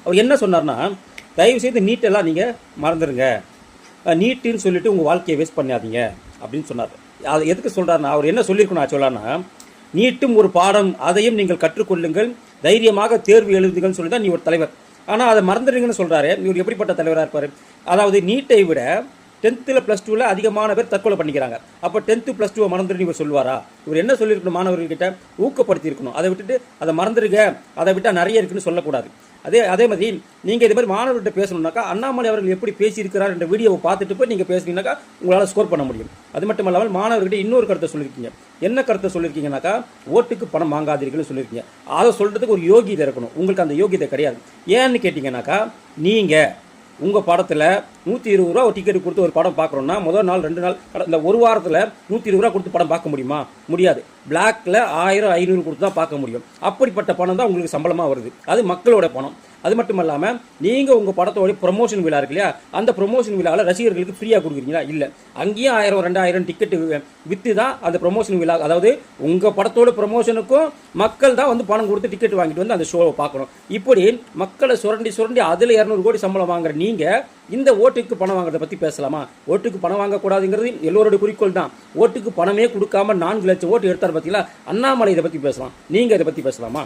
அவர் என்ன சொன்னார்னா, தயவுசெய்து நீட்டெல்லாம் நீங்கள் மறந்துடுங்க, நீட்டுன்னு சொல்லிட்டு உங்கள் வாழ்க்கையை வேஸ்ட் பண்ணாதீங்க அப்படின்னு சொன்னார். அது எதுக்கு சொல்கிறாருன்னா, அவர் என்ன சொல்லியிருக்கணும் ஆக்சுவலானா, நீட்டும் ஒரு பாடம், அதையும் நீங்கள் கற்றுக்கொள்ளுங்கள், தைரியமாக தேர்வு எழுதுங்கன்னு சொல்லி தான் நீ ஒரு தலைவர். ஆனால் அதை மறந்துடுங்கன்னு சொல்கிறாரு. இவர் எப்படிப்பட்ட தலைவராக இருப்பார்? அதாவது நீட்டை விட 10th + 2 அதிகமான பேர் தற்கொலை பண்ணிக்கிறாங்க. அப்போ 10th + 2 மறந்துட்டு இவர் சொல்லுவாரா? இவர் என்ன சொல்லியிருக்கணும்? மாணவர்கள்கிட்ட ஊக்கப்படுத்தியிருக்கணும். அதை விட்டுட்டு அதை மறந்துடுங்க, அதை விட்டால் நிறைய இருக்குன்னு சொல்லக்கூடாது. அதே மாதிரி நீங்கள் இது மாதிரி மாணவர்கிட்ட பேசணும்னாக்கா, அண்ணாமலை அவர்கள் எப்படி பேசியிருக்கிறார் என்ற வீடியோவை பார்த்துட்டு போய் நீங்கள் பேசுனீங்கன்னாக்கா உங்களால் ஸ்கோர் பண்ண முடியும். அது மட்டும் இல்லாமல் மாணவர்கிட்ட இன்னொரு கருத்தை சொல்லியிருக்கீங்க. என்ன கருத்தை சொல்லியிருக்கீங்கன்னாக்கா, ஓட்டுக்கு பணம் வாங்காதீர்கள்னு சொல்லியிருக்கீங்க. அதை சொல்கிறதுக்கு ஒரு யோகியதை இருக்கணும். உங்களுக்கு அந்த யோகியதை கிடையாது. ஏன்னு கேட்டிங்கன்னாக்கா, நீங்கள் உங்கள் படத்தில் 120 ரூபா ஒரு டிக்கெட் கொடுத்து ஒரு படம் பார்க்குறோன்னா, முதல் நாள் 2 நாள் இந்த ஒரு வாரத்தில் 120 ரூபா கொடுத்து படம் பார்க்க முடியுமா? முடியாது. பிளாக்ல 1000 500 கொடுத்து தான் பார்க்க முடியும். அப்படிப்பட்ட பணம் தான் உங்களுக்கு சம்பளமாக வருது. அது மக்களோட பணம். அது மட்டும் இல்லாமல் நீங்கள் உங்கள் படத்தோடைய ப்ரொமோஷன் விழா இருக்கு இல்லையா, அந்த ப்ரொமோஷன் விழாவில் ரசிகர்களுக்கு ஃப்ரீயாக கொடுக்குறீங்களா? இல்லை. அங்கேயும் 1000 2000 டிக்கெட்டு விற்று தான் அந்த ப்ரொமோஷன் விழா, அதாவது உங்கள் படத்தோட ப்ரொமோஷனுக்கும் மக்கள் தான் வந்து பணம் கொடுத்து டிக்கெட் வாங்கிட்டு வந்து அந்த ஷோவை பார்க்கணும். இப்படி மக்களை சுரண்டி அதில் 200 கோடி சம்பளம் வாங்குற நீங்கள் இந்த ஓட்டுக்கு பணம் வாங்குறதை பற்றி பேசலாமா? ஓட்டுக்கு பணம் வாங்கக்கூடாதுங்கிறது எல்லோருடைய குறிக்கோள் தான். ஓட்டுக்கு பணமே கொடுக்காம 4 லட்சம் ஓட்டு எடுத்தார் பார்த்தீங்களா, அண்ணாமலை இதை பற்றி பேசலாம். நீங்கள் இதை பற்றி பேசலாமா?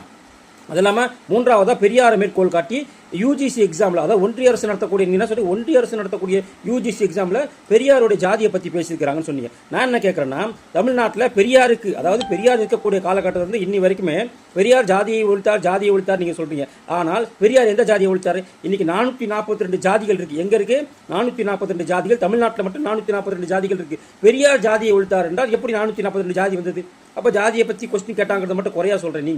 அது இல்லாமல் மூன்றாவதாக பெரியாரை மேற்கோள் காட்டி யூஜிசி எக்ஸாமில், அதாவது ஒன்றிய அரசு நடத்தக்கூடிய, என்ன சொல்லி ஒன்றிய அரசு நடத்தக்கூடிய யூஜிசி எக்ஸாமில் பெரியாருடைய ஜாதியை பற்றி பேசியிருக்கிறாங்கன்னு சொன்னீங்க. நான் என்ன கேட்குறேன்னா, தமிழ்நாட்டில் பெரியாருக்கு, அதாவது பெரியார் இருக்கக்கூடிய காலகட்டத்திலிருந்து இன்னி வரைக்குமே பெரியார் ஜாதியை ஒழித்தார் நீங்கள் சொல்கிறீங்க. ஆனால் பெரியார் எந்த ஜாதியை ஒழித்தார்? இன்றைக்கி 442 ஜாதிகள் இருக்குது. எங்கே இருக்குது? 442 ஜாதிகள். தமிழ்நாட்டில் மட்டும் 442 ஜாதிகள் இருக்குது. பெரியார் ஜாதியை ஒழித்தார் என்றால் எப்படி 442 ஜாதி வந்தது? அப்போ ஜாதியை பற்றி கொஸ்டின் கேட்டாங்கிறத மட்டும் குறையா சொல்கிறேன்.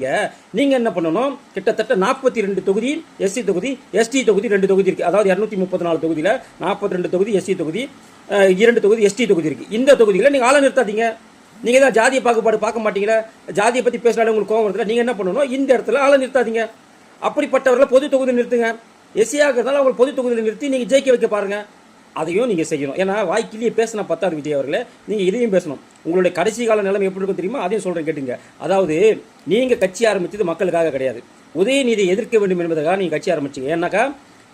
நீங்கள் என்ன பண்ணணும்? கிட்டத்தட்ட 42 தொகுதி எஸ்சி தொகுதி, எஸ்டி தொகுதி 2 தொகுதி இருக்குது. அதாவது 234 தொகுதியில் 42 தொகுதி எஸ்சி தொகுதி, 2 தொகுதி எஸ்டி தொகுதி இருக்குது. இந்த தொகுதிகளை நீங்கள் ஆளை நிறுத்தாதீங்க. நீங்கள் தான் ஜாதிய பாகுபாடு பார்க்க மாட்டீங்களா? ஜாதியை பற்றி பேசினாலே உங்களுக்கு கோவம் வருதுல. நீங்கள் என்ன பண்ணணும்? இந்த இடத்துல ஆளை நிறுத்தாதீங்க. அப்படிப்பட்டவர்களை பொது தொகுதியில் நிறுத்துங்க. எஸ்சியாக இருந்தாலும் அவங்க பொது தொகுதியில் நிறுத்தி நீங்கள் ஜெயிக்க வைக்க பாருங்கள். அதையும் நீங்கள் செய்யணும். ஏன்னா வாய்க்கிலேயே பேசினா பத்தாது விஜய் அவர்களே, நீங்கள் இதையும் பேசணும். உங்களுடைய கடைசி கால நிலைமை எப்படி இருக்கும் தெரியுமா? அதையும் சொல்கிறேன் கேட்டுங்க. அதாவது நீங்கள் கட்சி ஆரம்பித்தது மக்களுக்காக கிடையாது, உதயநிதியை எதிர்க்க வேண்டும் என்பதற்காக நீங்கள் கட்சி ஆரம்பிச்சிங்க. ஏன்னாக்கா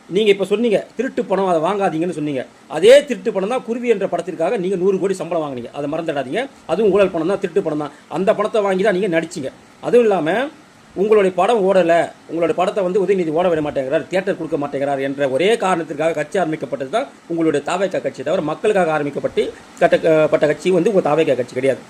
நீங்கள் இப்போ சொன்னீங்க திருட்டு பணம், அதை வாங்காதீங்கன்னு சொன்னீங்க. அதே திருட்டு பணம் தான் குருவி என்ற படத்திற்காக நீங்கள் 100 கோடி சம்பளம் வாங்கினீங்க. அதை மறந்துடாதீங்க. அதுவும் ஊழல் பணம் தான், திருட்டு பணம் தான். அந்த பணத்தை வாங்கி தான் நீங்கள் நடிச்சிங்க. அதுவும் இல்லாமல் உங்களுடைய படம் ஓடலை, உங்களுடைய படத்தை வந்து உதயநிதி ஓட விட மாட்டேங்கிறார், தியேட்டர் கொடுக்க மாட்டேங்கிறார் என்ற ஒரே காரணத்திற்காக கட்சி ஆரம்பிக்கப்பட்டது தான் உங்களுடைய தாவேகா கட்சி. தவிர மக்களுக்காக ஆரம்பிக்கப்பட்ட கட்சி வந்து உங்கள் தாவேகா கட்சி கிடையாது.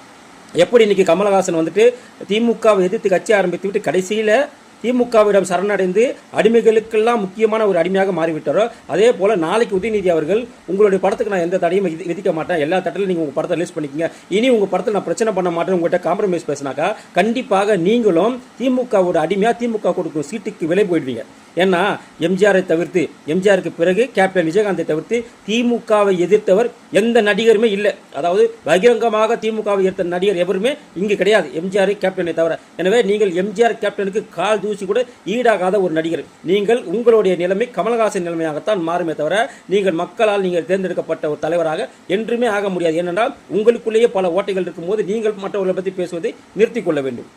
எப்படி இன்னைக்கு கமலஹாசன் வந்துட்டு திமுகவை எதிர்த்து கட்சி ஆரம்பித்து விட்டு கடைசியில் திமுகவிடம் சரணடைந்து அடிமைகளுக்கெல்லாம் முக்கியமான ஒரு அடிமையாக மாறிவிட்டாரோ, அதே போல் நாளைக்கு உதயநிதி அவர்கள் உங்களுடைய படத்துக்கு நான் எந்த தடையும் விதிக்க மாட்டேன், எல்லா தட்டிலும் நீங்கள் உங்கள் படத்தை ரிலீஸ் பண்ணிக்கங்க, இனி உங்கள் படத்தில் நான் பிரச்சனை பண்ண மாட்டேன், உங்கள்கிட்ட காம்ப்ரமைஸ் பேசினாக்கா கண்டிப்பாக நீங்களும் திமுகவோட அடிமையாக திமுக கொடுக்கும் சீட்டுக்கு விலை போயிடுவீங்க. ஏன்னா எம்ஜிஆரை தவிர்த்து, எம்ஜிஆருக்கு பிறகு கேப்டன் விஜயகாந்தை தவிர்த்து திமுகவை எதிர்த்தவர் எந்த நடிகருமே இல்லை. அதாவது பகிரங்கமாக திமுகவை எதிர்த்த நடிகர் எவருமே இங்கு கிடையாது, எம்ஜிஆர் கேப்டனை தவிர. எனவே நீங்கள் எம்ஜிஆர் கேப்டனுக்கு கால் தூசி கூட ஈடாகாத ஒரு நடிகர். நீங்கள் உங்களுடைய நிலைமை கமலஹாசன் நிலைமையாகத்தான் மாறுமே தவிர நீங்கள் மக்களால் நீங்கள் தேர்ந்தெடுக்கப்பட்ட ஒரு தலைவராக என்றுமே ஆக முடியாது. ஏனென்றால் உங்களுக்குள்ளேயே பல ஓட்டைகள் இருக்கும்போது நீங்கள் மற்றவர்களை பற்றி பேசுவதை நிறுத்திக் கொள்ள வேண்டும்.